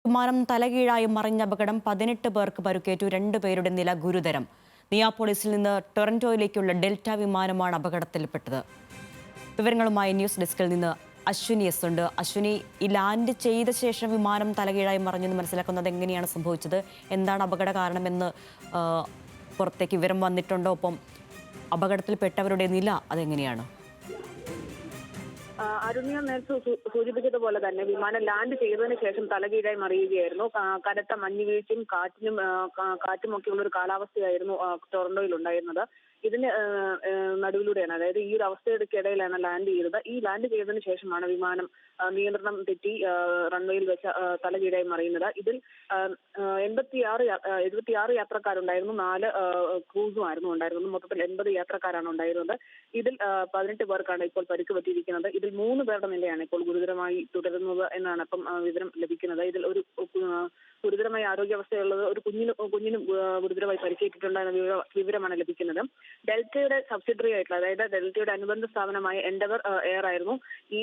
വിമാനം തലകീഴായി മറിഞ്ഞ അപകടം 18 പേർക്ക് പരുക്കേറ്റു. 2 പേരുടെ നില ഗുരുതരം. നിയാപോളിസിൽ നിന്ന് ടൊറന്റോയിലേക്കുള്ള ഡെൽറ്റ വിമാനമാണ് അപകടത്തിൽപ്പെട്ടത്. വിവരങ്ങളുമായി ന്യൂസ് ഡെസ്കിൽ നിന്ന് അശ്വിനി എസ് ഉണ്ട്. അശ്വിനി, ഈ ലാൻഡ് ചെയ്ത ശേഷം വിമാനം തലകീഴായി മറിഞ്ഞെന്ന് മനസ്സിലാക്കുന്നത് എങ്ങനെയാണ് സംഭവിച്ചത്? എന്താണ് അപകട കാരണമെന്ന് പുറത്തേക്ക് വിവരം വന്നിട്ടുണ്ടോ? ഒപ്പം അപകടത്തിൽപ്പെട്ടവരുടെ നില അതെങ്ങനെയാണ്? അരുണ്യ നേരത്തെ സൂചിപ്പിച്ചതുപോലെ തന്നെ വിമാനം ലാൻഡ് ചെയ്തതിനു ശേഷം തലകീഴായി മറിയുകയായിരുന്നു. കനത്ത മഞ്ഞുവീഴ്ചയും കാറ്റുമൊക്കെയുള്ള ഒരു കാലാവസ്ഥയായിരുന്നു ടൊറന്റോയിൽ ഉണ്ടായിരുന്നത്. ഇതിന് നടുവിലൂടെയാണ്, അതായത് ഈ ഒരു അവസ്ഥയ്ക്കിടയിലാണ് ലാൻഡ് ചെയ്തത്. ഈ ലാൻഡ് ചെയ്തതിനു ശേഷമാണ് വിമാനം നിയന്ത്രണം തെറ്റി റൺവേയിൽ വെച്ച് തലകീഴായി മറിയുന്നത്. ഇതിൽ 76 യാത്രക്കാരുണ്ടായിരുന്നു, 4 ക്രൂസുമായിരുന്നു ഉണ്ടായിരുന്നത്. മൊത്തത്തിൽ 80 യാത്രക്കാരാണ് ഉണ്ടായിരുന്നത്. ഇതിൽ 18 പേർക്കാണ് ഇപ്പോൾ പരിക്ക് പറ്റിയിരിക്കുന്നത്. ഇതിൽ 3 പേരുടെ നിലയാണ് ഇപ്പോൾ ഗുരുതരമായി തുടരുന്നത് എന്നാണ് ഇപ്പം വിവരം ലഭിക്കുന്നത്. ഇതിൽ ഒരു ഗുരുതരമായ ആരോഗ്യാവസ്ഥയുള്ളത് ഒരു കുഞ്ഞിനും ഗുരുതരമായി പരിക്കേറ്റിട്ടുണ്ടെന്ന വിവരമാണ് ലഭിക്കുന്നത്. ഡെൽറ്റയുടെ സബ്സിഡറി ആയിട്ടുള്ള, അതായത് ഡെൽറ്റയുടെ അനുബന്ധ സ്ഥാപനമായ എൻഡവർ എയർ ആയിരുന്നു ഈ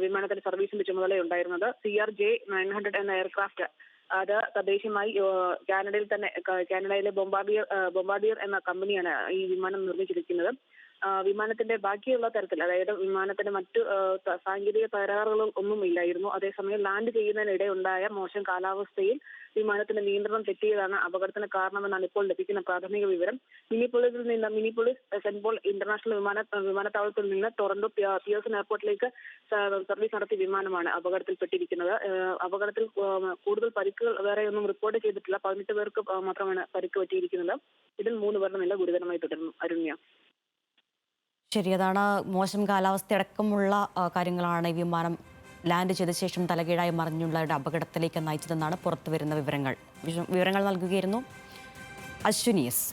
വിമാനത്തിന്റെ സർവീസിന്റെ ചുമതലയുണ്ടായിരുന്നത്. CRJ 900 എന്ന എയർക്രാഫ്റ്റ് അത് തദ്ദേശീയമായി കാനഡയിലെ ബൊംബാർഡിയർ എന്ന കമ്പനിയാണ് ഈ വിമാനം നിർമ്മിച്ചിരിക്കുന്നത്. വിമാനത്തിന്റെ ബാക്കിയുള്ള തരത്തിൽ, അതായത് വിമാനത്തിന്റെ മറ്റു സാങ്കേതിക തകരാറുകൾ ഒന്നും ഇല്ലായിരുന്നു. അതേസമയം ലാൻഡ് ചെയ്യുന്നതിനിടെ ഉണ്ടായ മോശം കാലാവസ്ഥയിൽ വിമാനത്തിന്റെ നിയന്ത്രണം തെറ്റിയതാണ് അപകടത്തിന് കാരണമെന്നാണ് ഇപ്പോൾ ലഭിക്കുന്ന പ്രാഥമിക വിവരം. മിനിപോളിസ് സെന്റ് പോൾ ഇന്റർനാഷണൽ വിമാനത്താവളത്തിൽ നിന്ന് ടൊറന്റോ പിയേഴ്സൺ എയർപോർട്ടിലേക്ക് സർവീസ് നടത്തിയ വിമാനമാണ് അപകടത്തിൽപ്പെട്ടിരിക്കുന്നത്. അപകടത്തിൽ കൂടുതൽ പരിക്കുകൾ വേറെയൊന്നും റിപ്പോർട്ട് ചെയ്തിട്ടില്ല. 18 പേർക്ക് മാത്രമാണ് പരിക്ക് പറ്റിയിരിക്കുന്നത്. ഇതിൽ 3 പേരുടെ നില ഗുരുതരമായി തുടരുന്നു. അരുണ്യ. ശരി, അതാണ് മോശം കാലാവസ്ഥ അടക്കമുള്ള കാര്യങ്ങളാണ് ഈ വിമാനം ലാൻഡ് ചെയ്ത ശേഷം തലകീഴായി മറിഞ്ഞുള്ള അപകടത്തിലേക്ക് നയിച്ചതെന്നാണ് പുറത്തുവരുന്ന വിവരങ്ങൾ നൽകുകയായിരുന്നു അശ്വിനി എസ്.